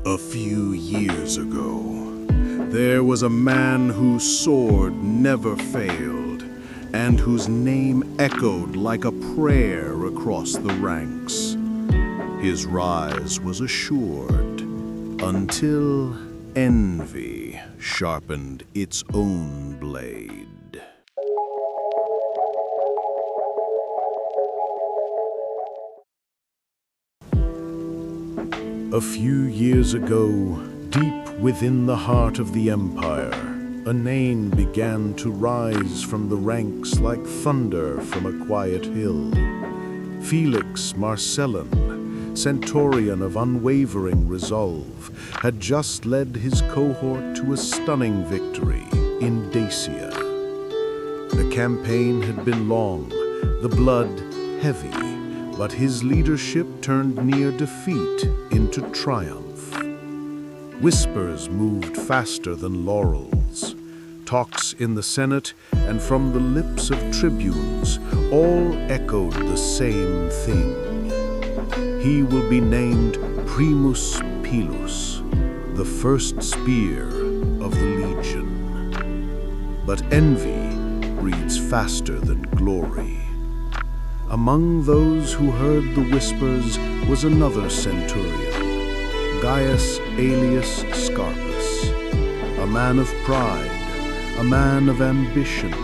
A few years ago, there was a man whose sword never failed, and whose name echoed like a prayer across the ranks. His rise was assured, until envy sharpened its own blade. A few years ago, deep within the heart of the Empire, a name began to rise from the ranks like thunder from a quiet hill. Felix Marcellan, Centurion of unwavering resolve, had just led his cohort to a stunning victory in Dacia. The campaign had been long, the blood heavy, but his leadership turned near defeat into triumph. Whispers moved faster than laurels. Talks in the Senate and from the lips of tribunes all echoed the same thing. He will be named Primus Pilus, the first spear of the legion. But envy breeds faster than glory. Among those who heard the whispers was another centurion, Gaius alias Scarpus, a man of pride, a man of ambition,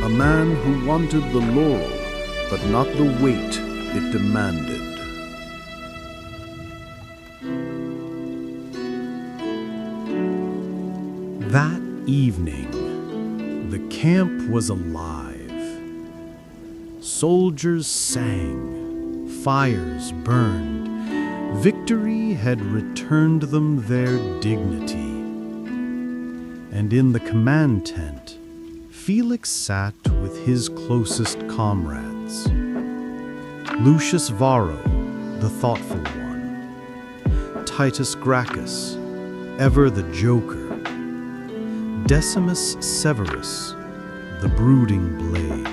a man who wanted the laurel, but not the weight it demanded. That evening, the camp was alive. Soldiers sang, fires burned. Victory had returned them their dignity. And in the command tent, Felix sat with his closest comrades. Lucius Varro, the thoughtful one. Titus Gracchus, ever the joker. Decimus Severus, the brooding blade.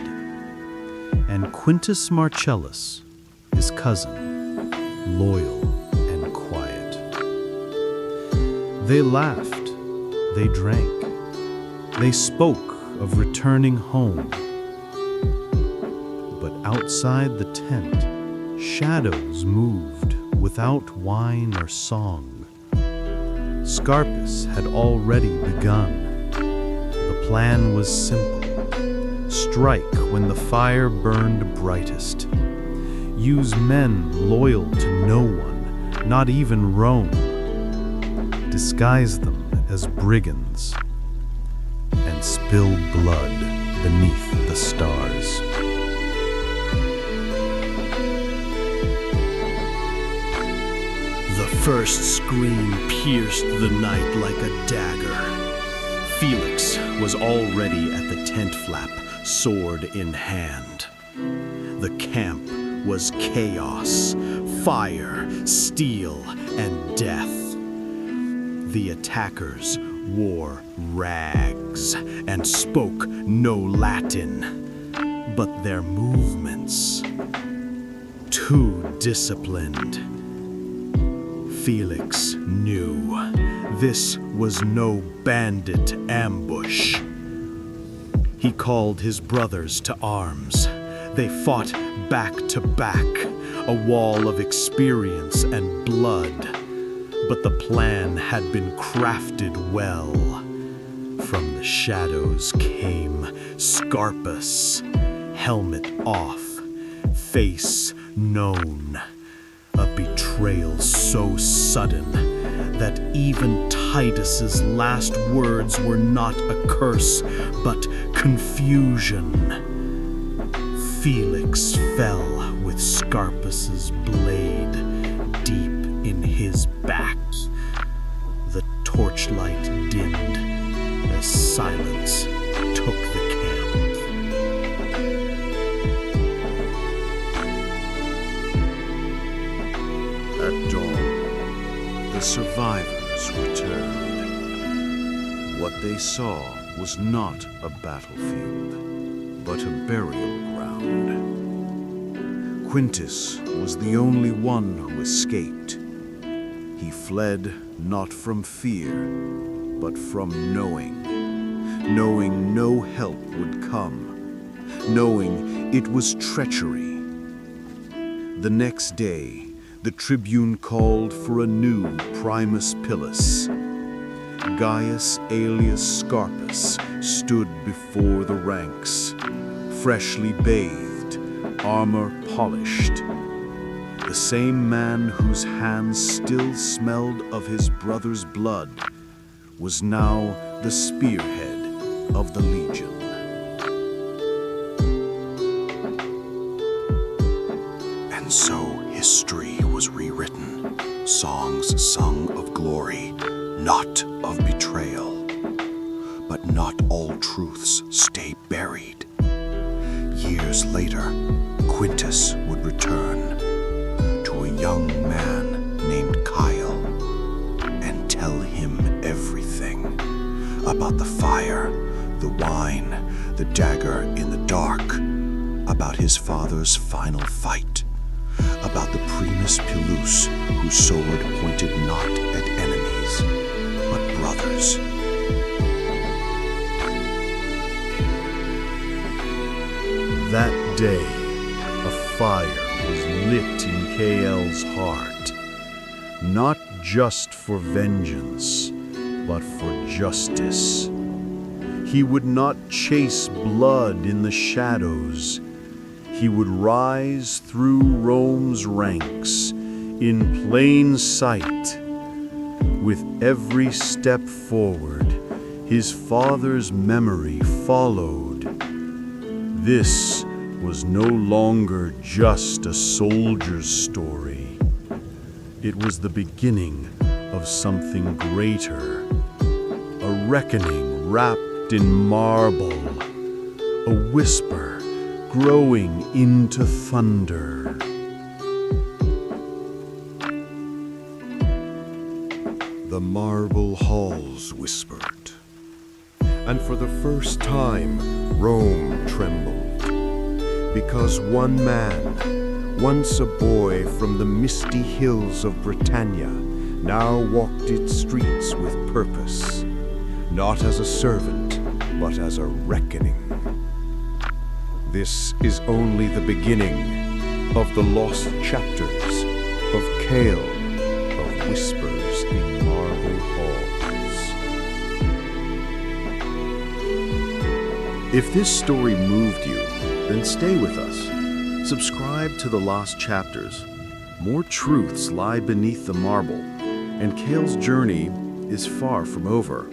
And Quintus Marcellus, his cousin, loyal and quiet. They laughed, they drank, they spoke of returning home. But outside the tent, shadows moved without wine or song. Scarpus had already begun. The plan was simple. Strike when the fire burned brightest. Use men loyal to no one, not even Rome. Disguise them as brigands and spill blood beneath the stars. The first scream pierced the night like a dagger. Felix was already at the tent flap, sword in hand. The camp was chaos, fire, steel, and death. The attackers wore rags and spoke no Latin, but their movements, too disciplined. Felix knew this was no bandit ambush. He called his brothers to arms. They fought back to back, a wall of experience and blood. But the plan had been crafted well. From the shadows came Scarpus, helmet off, face known. A betrayal so sudden that even Titus's last words were not a curse, but confusion. Felix fell with Scarpus's blade deep in his back. The torchlight dimmed as silence took the camp. At dawn, the survivors returned. What they saw was not a battlefield, but a burial ground. Quintus was the only one who escaped. He fled not from fear, but from knowing. Knowing no help would come. Knowing it was treachery. The next day, the tribune called for a new primus pilus. Gaius alias Scarpus stood before the ranks, freshly bathed, armor polished. The same man whose hands still smelled of his brother's blood was now the spearhead of the legion. And so history was rewritten, songs sung of glory, not of betrayal. But not all truths stay buried. Years later, Quintus would return to a young man named Kael and tell him everything about the fire, the wine, the dagger in the dark, about his father's final fight, about the primus pilus whose sword pointed not at enemies, but brothers. That day, a fire was lit in Kael's heart, not just for vengeance, but for justice. He would not chase blood in the shadows. He would rise through Rome's ranks in plain sight. With every step forward, his father's memory followed. This was no longer just a soldier's story. It was the beginning of something greater, a reckoning wrapped in marble, a whisper growing into thunder. The marble halls whispered, and for the first time Rome trembled, because one man, once a boy from the misty hills of Britannia, now walked its streets with purpose, not as a servant, but as a reckoning. This is only the beginning of the lost chapters of Kael, of Whispers in Marble Halls. If this story moved you, then stay with us. Subscribe to The Lost Chapters. More truths lie beneath the marble, and Kael's journey is far from over.